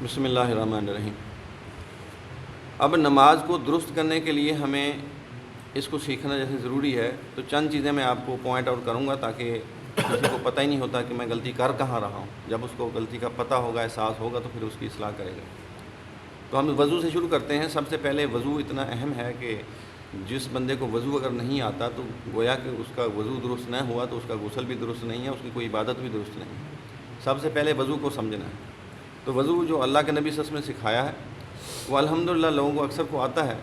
بسم اللہ الرحمن الرحیم۔ اب نماز کو درست کرنے کے لیے ہمیں اس کو سیکھنا جیسے ضروری ہے، تو چند چیزیں میں آپ کو پوائنٹ آؤٹ کروں گا تاکہ کسی کو پتہ ہی نہیں ہوتا کہ میں غلطی کر کہاں رہا ہوں۔ جب اس کو غلطی کا پتہ ہوگا، احساس ہوگا، تو پھر اس کی اصلاح کرے گا۔ تو ہم وضو سے شروع کرتے ہیں۔ سب سے پہلے وضو اتنا اہم ہے کہ جس بندے کو وضو اگر نہیں آتا تو گویا کہ اس کا وضو درست نہ ہوا تو اس کا غسل بھی درست نہیں ہے، اس کی کوئی عبادت بھی درست نہیں ہے۔ سب سے پہلے وضو کو سمجھنا ہے۔ تو وضو جو اللہ کے نبی صلی اللہ علیہ وسلم نے سکھایا ہے وہ الحمدللہ لوگوں کو اکثر کو آتا ہے،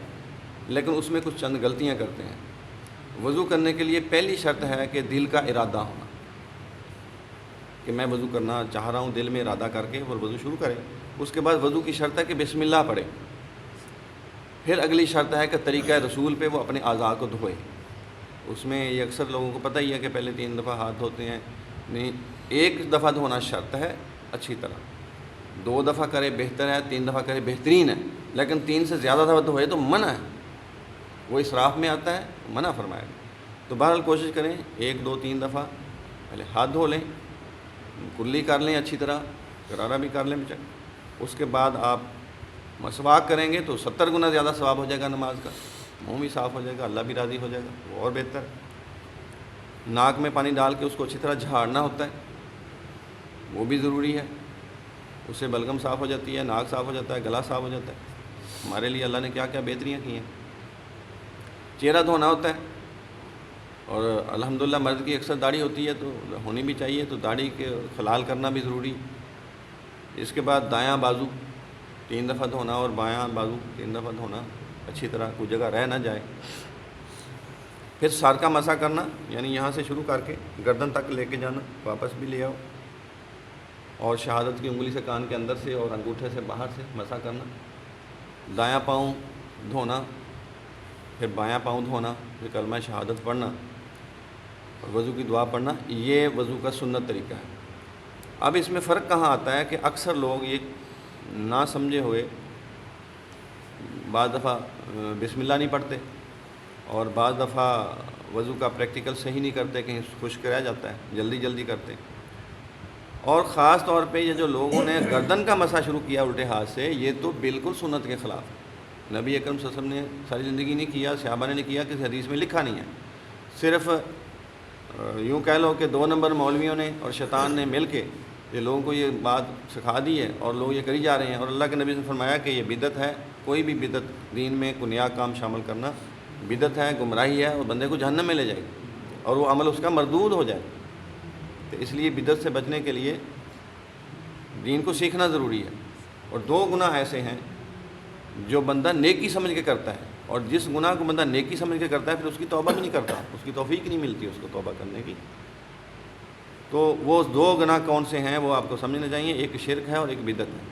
لیکن اس میں کچھ چند غلطیاں کرتے ہیں۔ وضو کرنے کے لیے پہلی شرط ہے کہ دل کا ارادہ ہونا، کہ میں وضو کرنا چاہ رہا ہوں، دل میں ارادہ کر کے اور وضو شروع کرے۔ اس کے بعد وضو کی شرط ہے کہ بسم اللہ پڑھے۔ پھر اگلی شرط ہے کہ طریقہ رسول پہ وہ اپنے اعضاء کو دھوئے۔ اس میں یہ اکثر لوگوں کو پتہ ہی ہے کہ پہلے 3 دفعہ ہاتھ دھوتے ہیں، نہیں، 1 دفعہ دھونا شرط ہے اچھی طرح، 2 دفعہ کرے بہتر ہے، 3 دفعہ کرے بہترین ہے، لیکن 3 سے زیادہ دفعہ دھوئے تو منع ہے، وہ اسراف میں آتا ہے، منع فرمائے گا۔ تو بہرحال کوشش کریں 1 2 3 دفعہ پہلے ہاتھ دھو لیں، کلی کر لیں اچھی طرح، غرارہ بھی کر لیں بچہ۔ اس کے بعد آپ مسواک کریں گے تو 70 گنا زیادہ ثواب ہو جائے گا نماز کا، منہ بھی صاف ہو جائے گا، اللہ بھی راضی ہو جائے گا، وہ اور بہتر۔ ناک میں پانی ڈال کے اس کو اچھی طرح جھاڑنا ہوتا ہے، وہ بھی ضروری ہے، اس سے بلغم صاف ہو جاتی ہے، ناک صاف ہو جاتا ہے، گلا صاف ہو جاتا ہے۔ ہمارے لیے اللہ نے کیا کیا بہتریاں کی ہیں۔ چہرہ دھونا ہوتا ہے، اور الحمدللہ مرد کی اکثر داڑھی ہوتی ہے تو ہونی بھی چاہیے، تو داڑھی کے خلال کرنا بھی ضروری۔ اس کے بعد دایاں بازو 3 دفعہ دھونا اور بایاں بازو 3 دفعہ دھونا، اچھی طرح کوئی جگہ رہ نہ جائے۔ پھر سر کا مسح کرنا، یعنی یہاں سے شروع کر کے گردن تک لے کے جانا، واپس بھی لے آؤ، اور شہادت کی انگلی سے کان کے اندر سے اور انگوٹھے سے باہر سے مسح کرنا۔ دایاں پاؤں دھونا، پھر بایاں پاؤں دھونا، پھر کلمہ شہادت پڑھنا اور وضو کی دعا پڑھنا، یہ وضو کا سنت طریقہ ہے۔ اب اس میں فرق کہاں آتا ہے کہ اکثر لوگ یہ نہ سمجھے ہوئے بعض دفعہ بسم اللہ نہیں پڑھتے، اور بعض دفعہ وضو کا پریکٹیکل صحیح نہیں کرتے، کہیں خشک رہ جاتا ہے، جلدی جلدی کرتے۔ اور خاص طور پہ یہ جو لوگوں نے گردن کا مسح شروع کیا الٹے ہاتھ سے، یہ تو بالکل سنت کے خلاف ہے۔ نبی اکرم صلی اللہ علیہ وسلم نے ساری زندگی نہیں کیا، صحابہ نے نہیں کیا، کسی حدیث میں لکھا نہیں ہے۔ صرف یوں کہہ لو کہ 2 نمبر مولویوں نے اور شیطان نے مل کے یہ لوگوں کو یہ بات سکھا دی ہے، اور لوگ یہ کری جا رہے ہیں۔ اور اللہ کے نبی نے فرمایا کہ یہ بدعت ہے، کوئی بھی بدعت دین میں کوئی نیا کام شامل کرنا بدعت ہے، گمراہی ہے، اور بندے کو جہنم میں لے جائے گی اور وہ عمل اس کا مردود ہو جائے۔ تو اس لیے بدعت سے بچنے کے لیے دین کو سیکھنا ضروری ہے۔ اور 2 گناہ ایسے ہیں جو بندہ نیکی سمجھ کے کرتا ہے، اور جس گناہ کو بندہ نیکی سمجھ کے کرتا ہے پھر اس کی توبہ بھی نہیں کرتا، اس کی توفیق نہیں ملتی اس کو توبہ کرنے کی۔ تو وہ 2 گناہ کون سے ہیں وہ آپ کو سمجھنا چاہیے، ایک شرک ہے اور ایک بدعت ہے۔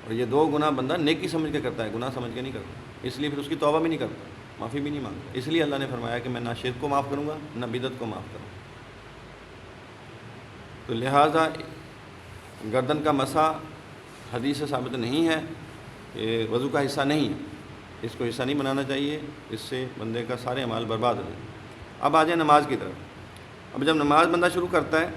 اور یہ 2 گناہ بندہ نیکی سمجھ کے کرتا ہے، گناہ سمجھ کے نہیں کرتا، اس لیے پھر اس کی توبہ بھی نہیں کرتا، معافی بھی نہیں مانگتا۔ اس لیے اللہ نے فرمایا کہ میں نہ شرک کو معاف کروں گا نہ بدعت کو معاف کروں گا۔ تو لہٰذا گردن کا مسح حدیث سے ثابت نہیں ہے، یہ وضو کا حصہ نہیں ہے، اس کو حصہ نہیں بنانا چاہیے، اس سے بندے کا سارے اعمال برباد ہو جائیں۔ اب آ جائیں نماز کی طرف۔ اب جب نماز بندہ شروع کرتا ہے